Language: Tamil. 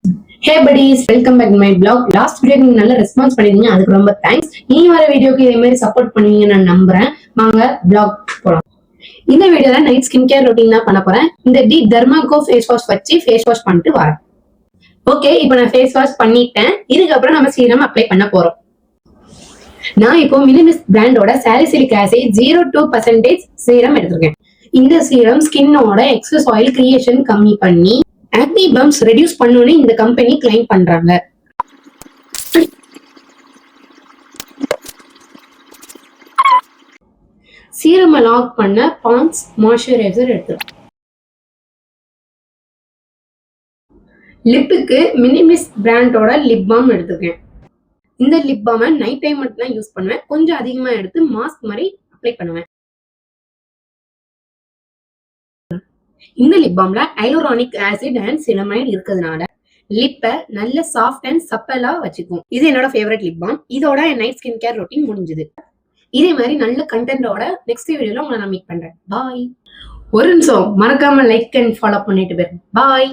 Hey buddies, welcome back to my blog. Last video நீங்க நல்ல ரெஸ்பான்ஸ் பண்ணிருந்தீங்க, அதுக்கு ரொம்ப தேங்க்ஸ். இனி வர வீடியோக்கு இதே மாதிரி சப்போர்ட் பண்ணுவீங்க நான் நம்புறேன். வாங்க blog போலாம். இந்த வீடியோல நைட் ஸ்கின் கேர் ரொட்டீன் தான் பண்ண போறேன். இந்த டி டெர்மாகோ ஃபேஸ் வாஷ் வச்சு ஃபேஸ் வாஷ் பண்ணிட்டு வரேன். ஓகே, இப்போ நான் ஃபேஸ் வாஷ் பண்ணிட்டேன். இதுக்கு அப்புறம் நம்ம சீரம் அப்ளை பண்ண போறோம். நான் இப்போ மினிமிஸ்ட் பிராண்டோட சாலிசிலிக் ஆசிட் 0.2% சீரம் எடுத்திருக்கேன். இந்த சீரம் ஸ்கின்னோட எக்ஸஸ் ஆயில் கிரியேஷன் கம்மி பண்ணி ஆக்னி பம்ப்ஸ் ரெடியூஸ் பண்ணுன்னு இந்த கம்பெனி கிளைம் பண்றாங்க. சீரம் லாக் பண்ண பாண்ட்ஸ் மாய்ஸ்சரைசர் எடுத்துரும். லிப்புக்கு மினிமிஸ்ட் பிராண்டோட லிப் பாம் எடுத்துருக்கேன். இந்த லிப் பாமை நைட் டைம் மட்டும் தான் யூஸ் பண்ணுவேன். கொஞ்சம் அதிகமா எடுத்து மாஸ்க் மாதிரி அப்ளை பண்ணுவேன். இந்த லிப் பாம்ல ஹைலூரானிக் ஆசிட் அண்ட் சினமைட் இருக்கிறதுனால லிப்பை நல்ல சாஃப்ட் அண்ட் சப்பலா வச்சுக்கும். இது என்னோட ஃபேவரட் லிப் பாம். இதோட என் நைட் ஸ்கின் கேர் ரொட்டீன் முடிஞ்சது. இதே மாதிரி நல்ல கண்டென்ட்டோட நெக்ஸ்ட் வீடியோல உங்களை நான் மீட் பண்றேன். பாய். ஒரு நிமிஷம் மறக்காம லைக் அண்ட் ஃபாலோ பண்ணிட்டு போயிருங்க. பாய்.